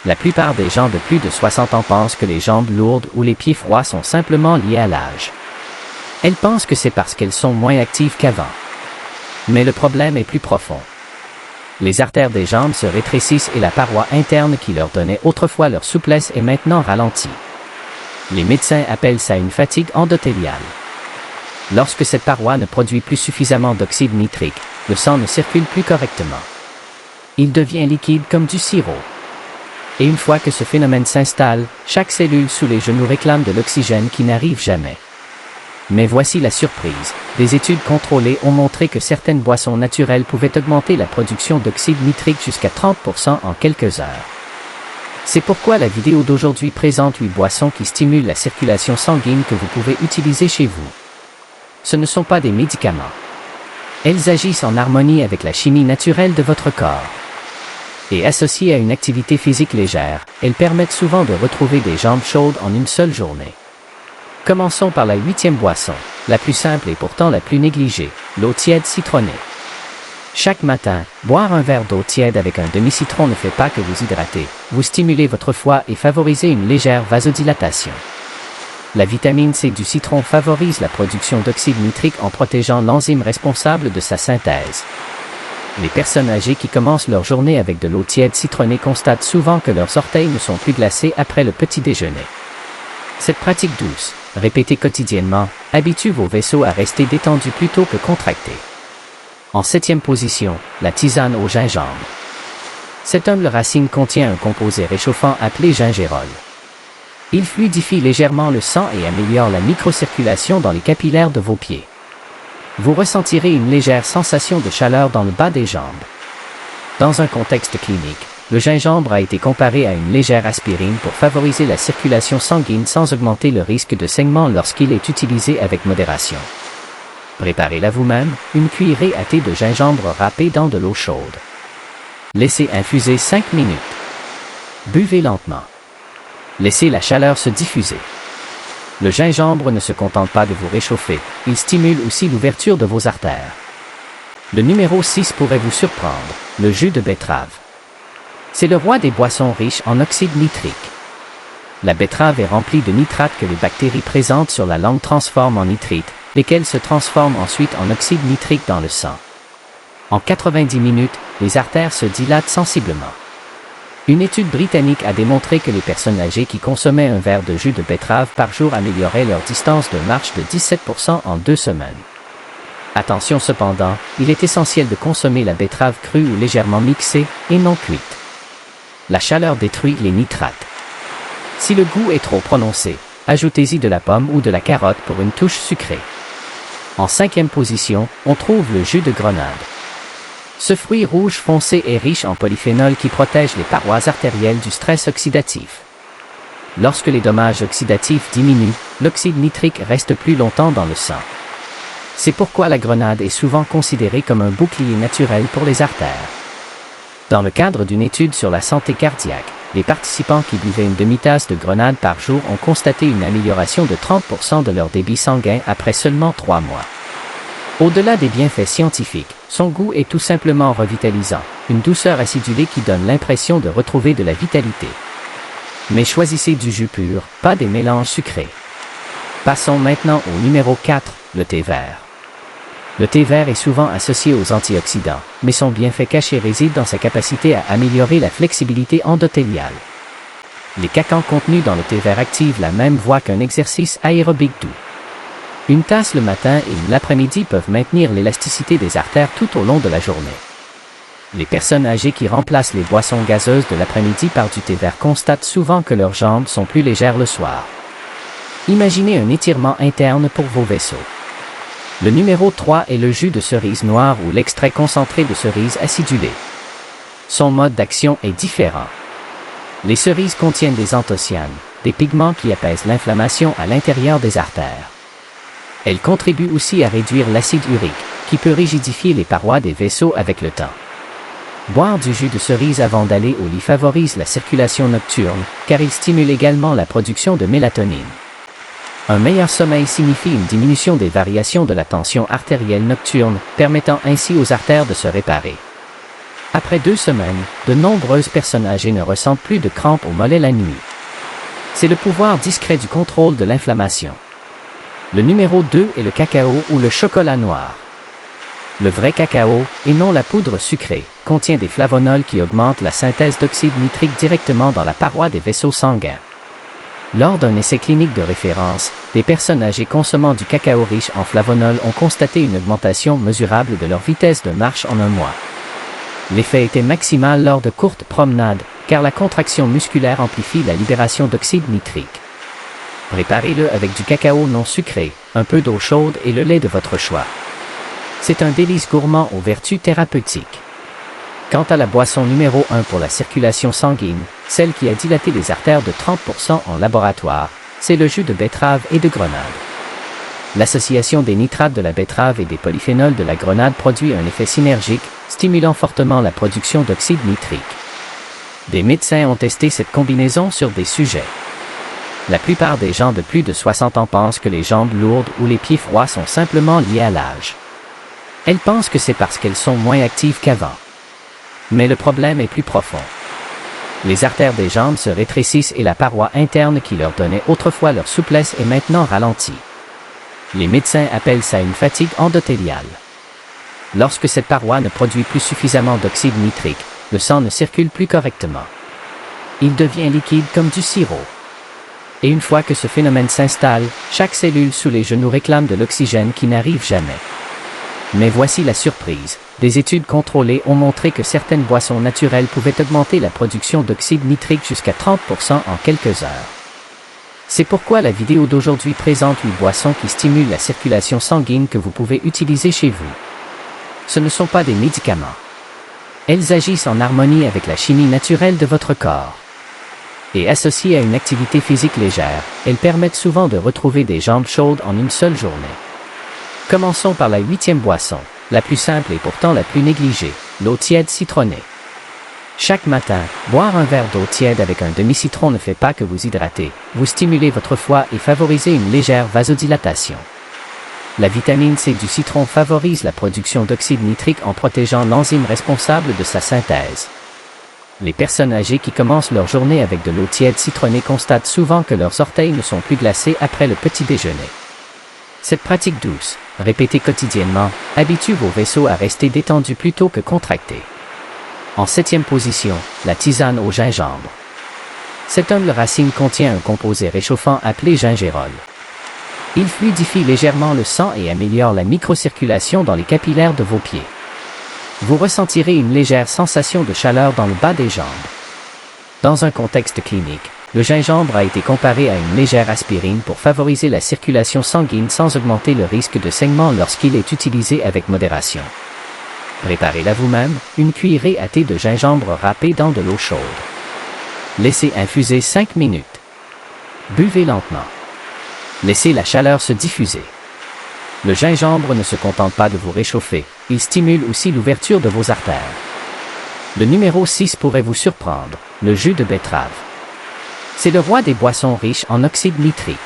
La plupart des gens de plus de 60 ans pensent que les jambes lourdes ou les pieds froids sont simplement liés à l'âge. Elles pensent que c'est parce qu'elles sont moins actives qu'avant. Mais le problème est plus profond. Les artères des jambes se rétrécissent et la paroi interne qui leur donnait autrefois leur souplesse est maintenant ralentie. Les médecins appellent ça une fatigue endothéliale. Lorsque cette paroi ne produit plus suffisamment d'oxyde nitrique, le sang ne circule plus correctement. Il devient liquide comme du sirop. Et une fois que ce phénomène s'installe, chaque cellule sous les genoux réclame de l'oxygène qui n'arrive jamais. Mais voici la surprise. Des études contrôlées ont montré que certaines boissons naturelles pouvaient augmenter la production d'oxyde nitrique jusqu'à 30% en quelques heures. C'est pourquoi la vidéo d'aujourd'hui présente 8 boissons qui stimulent la circulation sanguine que vous pouvez utiliser chez vous. Ce ne sont pas des médicaments. Elles agissent en harmonie avec la chimie naturelle de votre corps. Et associées à une activité physique légère, elles permettent souvent de retrouver des jambes chaudes en une seule journée. Commençons par la 8e boisson, la plus simple et pourtant la plus négligée, l'eau tiède citronnée. Chaque matin, boire un verre d'eau tiède avec un demi-citron ne fait pas que vous hydrater, vous stimulez votre foie et favorisez une légère vasodilatation. La vitamine C du citron favorise la production d'oxyde nitrique en protégeant l'enzyme responsable de sa synthèse. Les personnes âgées qui commencent leur journée avec de l'eau tiède citronnée constatent souvent que leurs orteils ne sont plus glacés après le petit déjeuner. Cette pratique douce, répétée quotidiennement, habitue vos vaisseaux à rester détendus plutôt que contractés. En 7e position, la tisane au gingembre. Cette humble racine contient un composé réchauffant appelé gingérol. Il fluidifie légèrement le sang et améliore la microcirculation dans les capillaires de vos pieds. Vous ressentirez une légère sensation de chaleur dans le bas des jambes. Dans un contexte clinique, le gingembre a été comparé à une légère aspirine pour favoriser la circulation sanguine sans augmenter le risque de saignement lorsqu'il est utilisé avec modération. Préparez-la vous-même, une cuillerée à thé de gingembre râpé dans de l'eau chaude. Laissez infuser 5 minutes. Buvez lentement. Laissez la chaleur se diffuser. Le gingembre ne se contente pas de vous réchauffer, il stimule aussi l'ouverture de vos artères. Le numéro 6 pourrait vous surprendre, le jus de betterave. C'est le roi des boissons riches en oxyde nitrique. La betterave est remplie de nitrates que les bactéries présentes sur la langue transforment en nitrites, lesquels se transforment ensuite en oxyde nitrique dans le sang. En 90 minutes, les artères se dilatent sensiblement. Une étude britannique a démontré que les personnes âgées qui consommaient un verre de jus de betterave par jour amélioraient leur distance de marche de 17% en 2 semaines. Attention cependant, il est essentiel de consommer la betterave crue ou légèrement mixée, et non cuite. La chaleur détruit les nitrates. Si le goût est trop prononcé, ajoutez-y de la pomme ou de la carotte pour une touche sucrée. En 5e position, on trouve le jus de grenade. Ce fruit rouge foncé est riche en polyphénols qui protègent les parois artérielles du stress oxydatif. Lorsque les dommages oxydatifs diminuent, l'oxyde nitrique reste plus longtemps dans le sang. C'est pourquoi la grenade est souvent considérée comme un bouclier naturel pour les artères. Dans le cadre d'une étude sur la santé cardiaque, les participants qui buvaient une demi-tasse de grenade par jour ont constaté une amélioration de 30% de leur débit sanguin après seulement 3 mois. Au-delà des bienfaits scientifiques, son goût est tout simplement revitalisant, une douceur acidulée qui donne l'impression de retrouver de la vitalité. Mais choisissez du jus pur, pas des mélanges sucrés. Passons maintenant au numéro 4, le thé vert. Le thé vert est souvent associé aux antioxydants, mais son bienfait caché réside dans sa capacité à améliorer la flexibilité endothéliale. Les cacans contenus dans le thé vert activent la même voie qu'un exercice aérobique doux. Une tasse le matin et une l'après-midi peuvent maintenir l'élasticité des artères tout au long de la journée. Les personnes âgées qui remplacent les boissons gazeuses de l'après-midi par du thé vert constatent souvent que leurs jambes sont plus légères le soir. Imaginez un étirement interne pour vos vaisseaux. Le numéro 3 est le jus de cerise noire ou l'extrait concentré de cerise acidulée. Son mode d'action est différent. Les cerises contiennent des anthocyanes, des pigments qui apaisent l'inflammation à l'intérieur des artères. Elles contribuent aussi à réduire l'acide urique, qui peut rigidifier les parois des vaisseaux avec le temps. Boire du jus de cerise avant d'aller au lit favorise la circulation nocturne, car il stimule également la production de mélatonine. Un meilleur sommeil signifie une diminution des variations de la tension artérielle nocturne, permettant ainsi aux artères de se réparer. Après 2 semaines, de nombreuses personnes âgées ne ressentent plus de crampes au mollet la nuit. C'est le pouvoir discret du contrôle de l'inflammation. Le numéro 2 est le cacao ou le chocolat noir. Le vrai cacao, et non la poudre sucrée, contient des flavonols qui augmentent la synthèse d'oxyde nitrique directement dans la paroi des vaisseaux sanguins. Lors d'un essai clinique de référence, des personnes âgées consommant du cacao riche en flavonols ont constaté une augmentation mesurable de leur vitesse de marche en un mois. L'effet était maximal lors de courtes promenades, car la contraction musculaire amplifie la libération d'oxyde nitrique. Préparez-le avec du cacao non sucré, un peu d'eau chaude et le lait de votre choix. C'est un délice gourmand aux vertus thérapeutiques. Quant à la boisson numéro 1 pour la circulation sanguine, celle qui a dilaté les artères de 30% en laboratoire, c'est le jus de betterave et de grenade. L'association des nitrates de la betterave et des polyphénols de la grenade produit un effet synergique, stimulant fortement la production d'oxyde nitrique. Des médecins ont testé cette combinaison sur des sujets. La plupart des gens de plus de 60 ans pensent que les jambes lourdes ou les pieds froids sont simplement liés à l'âge. Elles pensent que c'est parce qu'elles sont moins actives qu'avant. Mais le problème est plus profond. Les artères des jambes se rétrécissent et la paroi interne qui leur donnait autrefois leur souplesse est maintenant ralentie. Les médecins appellent ça une fatigue endothéliale. Lorsque cette paroi ne produit plus suffisamment d'oxyde nitrique, le sang ne circule plus correctement. Il devient liquide comme du sirop. Et une fois que ce phénomène s'installe, chaque cellule sous les genoux réclame de l'oxygène qui n'arrive jamais. Mais voici la surprise. Des études contrôlées ont montré que certaines boissons naturelles pouvaient augmenter la production d'oxyde nitrique jusqu'à 30% en quelques heures. C'est pourquoi la vidéo d'aujourd'hui présente 8 boissons qui stimulent la circulation sanguine que vous pouvez utiliser chez vous. Ce ne sont pas des médicaments. Elles agissent en harmonie avec la chimie naturelle de votre corps. Et associées à une activité physique légère, elles permettent souvent de retrouver des jambes chaudes en une seule journée. Commençons par la 8e boisson, la plus simple et pourtant la plus négligée, l'eau tiède citronnée. Chaque matin, boire un verre d'eau tiède avec un demi-citron ne fait pas que vous hydratez, vous stimulez votre foie et favorisez une légère vasodilatation. La vitamine C du citron favorise la production d'oxyde nitrique en protégeant l'enzyme responsable de sa synthèse. Les personnes âgées qui commencent leur journée avec de l'eau tiède citronnée constatent souvent que leurs orteils ne sont plus glacés après le petit déjeuner. Cette pratique douce, répétée quotidiennement, habitue vos vaisseaux à rester détendus plutôt que contractés. En 7e position, la tisane au gingembre. Cette humble racine contient un composé réchauffant appelé gingérol. Il fluidifie légèrement le sang et améliore la microcirculation dans les capillaires de vos pieds. Vous ressentirez une légère sensation de chaleur dans le bas des jambes. Dans un contexte clinique, le gingembre a été comparé à une légère aspirine pour favoriser la circulation sanguine sans augmenter le risque de saignement lorsqu'il est utilisé avec modération. Préparez-la vous-même, une cuillerée à thé de gingembre râpé dans de l'eau chaude. Laissez infuser 5 minutes. Buvez lentement. Laissez la chaleur se diffuser. Le gingembre ne se contente pas de vous réchauffer, il stimule aussi l'ouverture de vos artères. Le numéro 6 pourrait vous surprendre, le jus de betterave. C'est le roi des boissons riches en oxyde nitrique.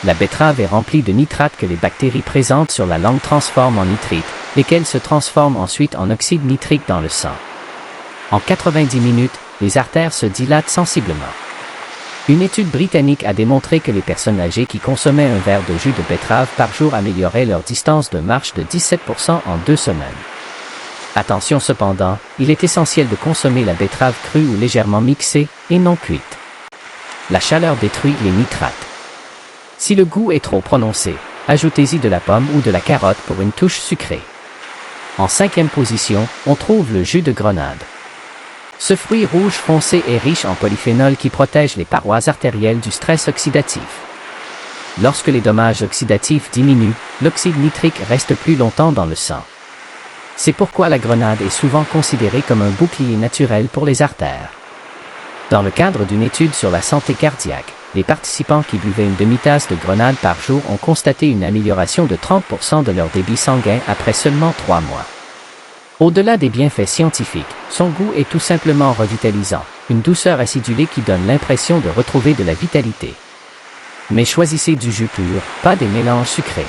La betterave est remplie de nitrates que les bactéries présentes sur la langue transforment en nitrites, lesquels se transforment ensuite en oxyde nitrique dans le sang. En 90 minutes, les artères se dilatent sensiblement. Une étude britannique a démontré que les personnes âgées qui consommaient un verre de jus de betterave par jour amélioraient leur distance de marche de 17% en 2 semaines. Attention cependant, il est essentiel de consommer la betterave crue ou légèrement mixée, et non cuite. La chaleur détruit les nitrates. Si le goût est trop prononcé, ajoutez-y de la pomme ou de la carotte pour une touche sucrée. En 5e position, on trouve le jus de grenade. Ce fruit rouge foncé est riche en polyphénols qui protègent les parois artérielles du stress oxydatif. Lorsque les dommages oxydatifs diminuent, l'oxyde nitrique reste plus longtemps dans le sang. C'est pourquoi la grenade est souvent considérée comme un bouclier naturel pour les artères. Dans le cadre d'une étude sur la santé cardiaque, les participants qui buvaient une demi-tasse de grenade par jour ont constaté une amélioration de 30% de leur débit sanguin après seulement 3 mois. Au-delà des bienfaits scientifiques, son goût est tout simplement revitalisant, une douceur acidulée qui donne l'impression de retrouver de la vitalité. Mais choisissez du jus pur, pas des mélanges sucrés.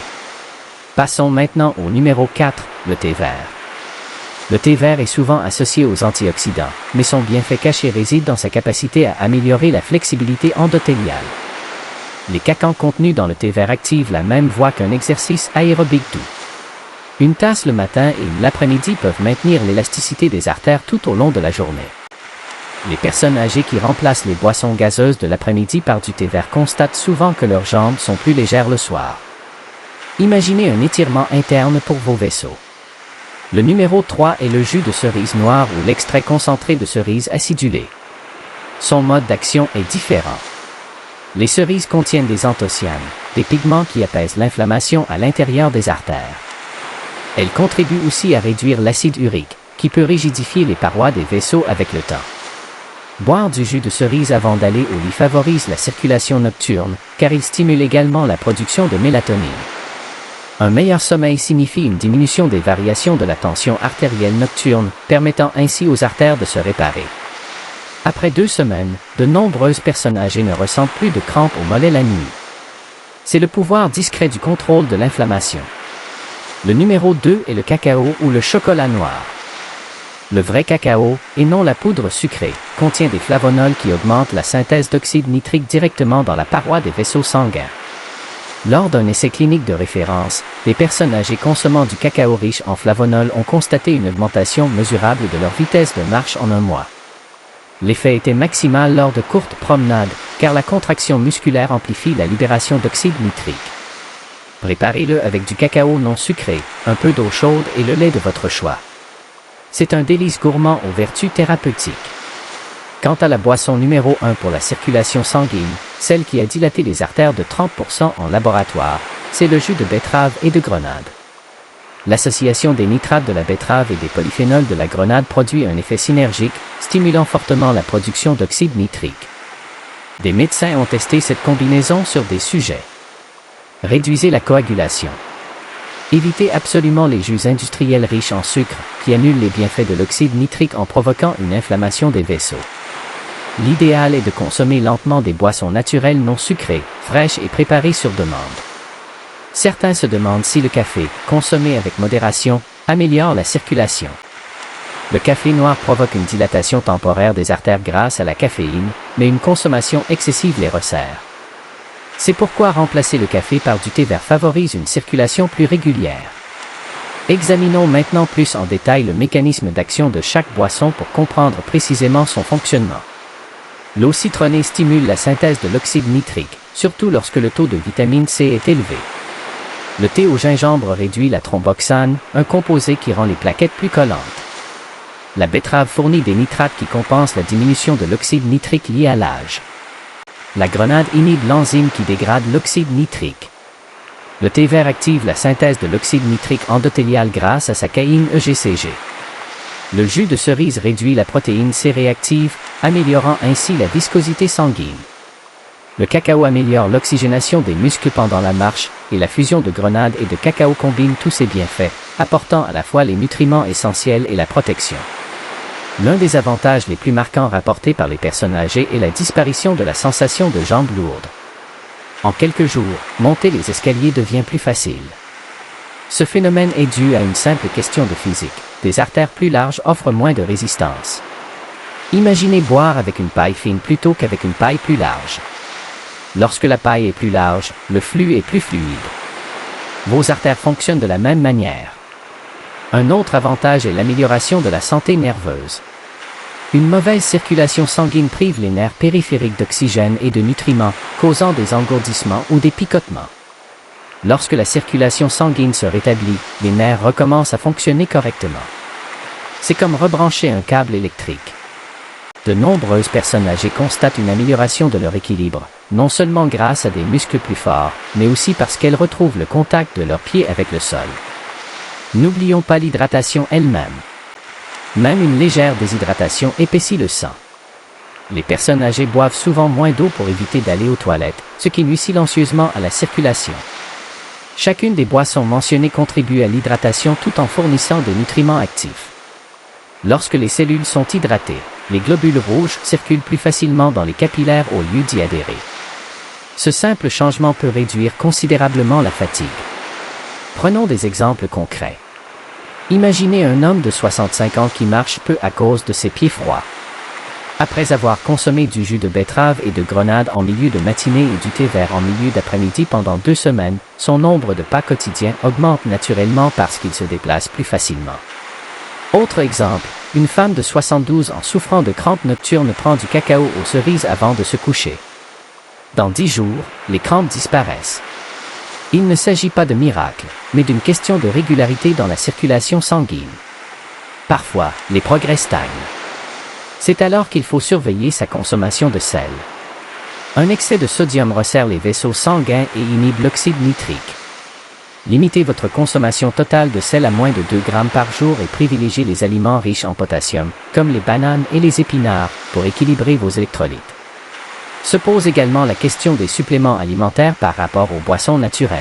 Passons maintenant au numéro 4, le thé vert. Le thé vert est souvent associé aux antioxydants, mais son bienfait caché réside dans sa capacité à améliorer la flexibilité endothéliale. Les cacans contenus dans le thé vert activent la même voie qu'un exercice aérobique doux. Une tasse le matin et l'après-midi peuvent maintenir l'élasticité des artères tout au long de la journée. Les personnes âgées qui remplacent les boissons gazeuses de l'après-midi par du thé vert constatent souvent que leurs jambes sont plus légères le soir. Imaginez un étirement interne pour vos vaisseaux. Le numéro 3 est le jus de cerise noire ou l'extrait concentré de cerise acidulée. Son mode d'action est différent. Les cerises contiennent des anthocyanes, des pigments qui apaisent l'inflammation à l'intérieur des artères. Elles contribuent aussi à réduire l'acide urique, qui peut rigidifier les parois des vaisseaux avec le temps. Boire du jus de cerise avant d'aller au lit favorise la circulation nocturne, car il stimule également la production de mélatonine. Un meilleur sommeil signifie une diminution des variations de la tension artérielle nocturne, permettant ainsi aux artères de se réparer. Après 2 semaines, de nombreuses personnes âgées ne ressentent plus de crampes au mollet la nuit. C'est le pouvoir discret du contrôle de l'inflammation. Le numéro 2 est le cacao ou le chocolat noir. Le vrai cacao, et non la poudre sucrée, contient des flavonols qui augmentent la synthèse d'oxyde nitrique directement dans la paroi des vaisseaux sanguins. Lors d'un essai clinique de référence, les personnes âgées consommant du cacao riche en flavonols ont constaté une augmentation mesurable de leur vitesse de marche en un mois. L'effet était maximal lors de courtes promenades, car la contraction musculaire amplifie la libération d'oxyde nitrique. Préparez-le avec du cacao non sucré, un peu d'eau chaude et le lait de votre choix. C'est un délice gourmand aux vertus thérapeutiques. Quant à la boisson numéro 1 pour la circulation sanguine, celle qui a dilaté les artères de 30% en laboratoire, c'est le jus de betterave et de grenade. L'association des nitrates de la betterave et des polyphénols de la grenade produit un effet synergique, stimulant fortement la production d'oxyde nitrique. Des médecins ont testé cette combinaison sur des sujets. Réduisez la coagulation. Évitez absolument les jus industriels riches en sucre, qui annulent les bienfaits de l'oxyde nitrique en provoquant une inflammation des vaisseaux. L'idéal est de consommer lentement des boissons naturelles non sucrées, fraîches et préparées sur demande. Certains se demandent si le café, consommé avec modération, améliore la circulation. Le café noir provoque une dilatation temporaire des artères grâce à la caféine, mais une consommation excessive les resserre. C'est pourquoi remplacer le café par du thé vert favorise une circulation plus régulière. Examinons maintenant plus en détail le mécanisme d'action de chaque boisson pour comprendre précisément son fonctionnement. L'eau citronnée stimule la synthèse de l'oxyde nitrique, surtout lorsque le taux de vitamine C est élevé. Le thé au gingembre réduit la thromboxane, un composé qui rend les plaquettes plus collantes. La betterave fournit des nitrates qui compensent la diminution de l'oxyde nitrique liée à l'âge. La grenade inhibe l'enzyme qui dégrade l'oxyde nitrique. Le thé vert active la synthèse de l'oxyde nitrique endothélial grâce à sa caïne EGCG. Le jus de cerise réduit la protéine C réactive, améliorant ainsi la viscosité sanguine. Le cacao améliore l'oxygénation des muscles pendant la marche, et la fusion de grenade et de cacao combine tous ces bienfaits, apportant à la fois les nutriments essentiels et la protection. L'un des avantages les plus marquants rapportés par les personnes âgées est la disparition de la sensation de jambes lourdes. En quelques jours, monter les escaliers devient plus facile. Ce phénomène est dû à une simple question de physique. Des artères plus larges offrent moins de résistance. Imaginez boire avec une paille fine plutôt qu'avec une paille plus large. Lorsque la paille est plus large, le flux est plus fluide. Vos artères fonctionnent de la même manière. Un autre avantage est l'amélioration de la santé nerveuse. Une mauvaise circulation sanguine prive les nerfs périphériques d'oxygène et de nutriments, causant des engourdissements ou des picotements. Lorsque la circulation sanguine se rétablit, les nerfs recommencent à fonctionner correctement. C'est comme rebrancher un câble électrique. De nombreuses personnes âgées constatent une amélioration de leur équilibre, non seulement grâce à des muscles plus forts, mais aussi parce qu'elles retrouvent le contact de leurs pieds avec le sol. N'oublions pas l'hydratation elle-même. Même une légère déshydratation épaissit le sang. Les personnes âgées boivent souvent moins d'eau pour éviter d'aller aux toilettes, ce qui nuit silencieusement à la circulation. Chacune des boissons mentionnées contribue à l'hydratation tout en fournissant des nutriments actifs. Lorsque les cellules sont hydratées, les globules rouges circulent plus facilement dans les capillaires au lieu d'y adhérer. Ce simple changement peut réduire considérablement la fatigue. Prenons des exemples concrets. Imaginez un homme de 65 ans qui marche peu à cause de ses pieds froids. Après avoir consommé du jus de betterave et de grenade en milieu de matinée et du thé vert en milieu d'après-midi pendant 2 semaines, son nombre de pas quotidiens augmente naturellement parce qu'il se déplace plus facilement. Autre exemple, une femme de 72 ans souffrant de crampes nocturnes prend du cacao aux cerises avant de se coucher. Dans 10 jours, les crampes disparaissent. Il ne s'agit pas de miracle, mais d'une question de régularité dans la circulation sanguine. Parfois, les progrès stagnent. C'est alors qu'il faut surveiller sa consommation de sel. Un excès de sodium resserre les vaisseaux sanguins et inhibe l'oxyde nitrique. Limitez votre consommation totale de sel à moins de 2 grammes par jour et privilégiez les aliments riches en potassium, comme les bananes et les épinards, pour équilibrer vos électrolytes. Se pose également la question des suppléments alimentaires par rapport aux boissons naturelles.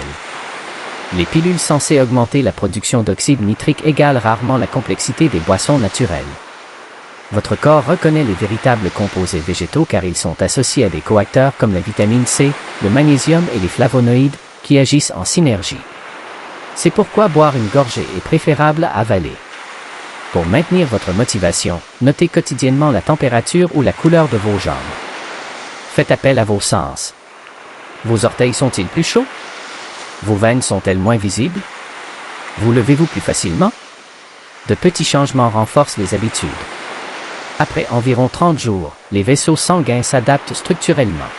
Les pilules censées augmenter la production d'oxyde nitrique égalent rarement la complexité des boissons naturelles. Votre corps reconnaît les véritables composés végétaux car ils sont associés à des coacteurs comme la vitamine C, le magnésium et les flavonoïdes, qui agissent en synergie. C'est pourquoi boire une gorgée est préférable à avaler. Pour maintenir votre motivation, notez quotidiennement la température ou la couleur de vos jambes. Faites appel à vos sens. Vos orteils sont-ils plus chauds? Vos veines sont-elles moins visibles? Vous levez-vous plus facilement? De petits changements renforcent les habitudes. Après environ 30 jours, les vaisseaux sanguins s'adaptent structurellement.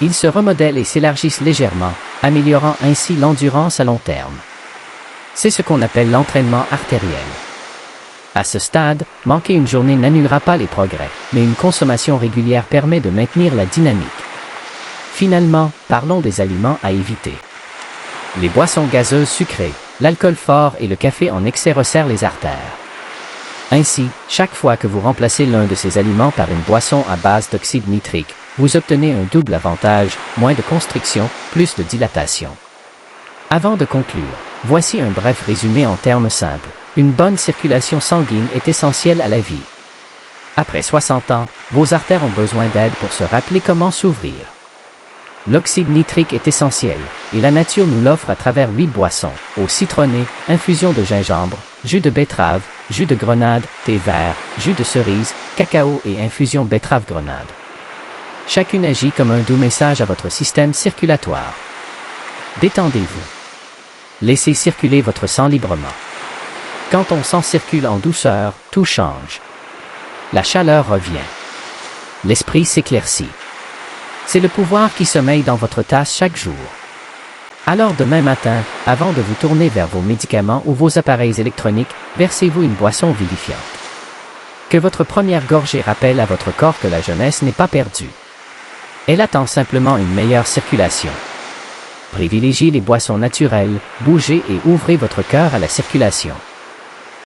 Ils se remodèlent et s'élargissent légèrement, améliorant ainsi l'endurance à long terme. C'est ce qu'on appelle l'entraînement artériel. À ce stade, manquer une journée n'annulera pas les progrès, mais une consommation régulière permet de maintenir la dynamique. Finalement, parlons des aliments à éviter. Les boissons gazeuses sucrées, l'alcool fort et le café en excès resserrent les artères. Ainsi, chaque fois que vous remplacez l'un de ces aliments par une boisson à base d'oxyde nitrique, vous obtenez un double avantage, moins de constriction, plus de dilatation. Avant de conclure, voici un bref résumé en termes simples. Une bonne circulation sanguine est essentielle à la vie. Après 60 ans, vos artères ont besoin d'aide pour se rappeler comment s'ouvrir. L'oxyde nitrique est essentiel, et la nature nous l'offre à travers 8 boissons, eau citronnée, infusion de gingembre, jus de betterave, jus de grenade, thé vert, jus de cerise, cacao et infusion betterave-grenade. Chacune agit comme un doux message à votre système circulatoire. Détendez-vous. Laissez circuler votre sang librement. Quand ton sang circule en douceur, tout change. La chaleur revient. L'esprit s'éclaircit. C'est le pouvoir qui sommeille dans votre tasse chaque jour. Alors demain matin, avant de vous tourner vers vos médicaments ou vos appareils électroniques, versez-vous une boisson vivifiante. Que votre première gorgée rappelle à votre corps que la jeunesse n'est pas perdue. Elle attend simplement une meilleure circulation. Privilégiez les boissons naturelles, bougez et ouvrez votre cœur à la circulation.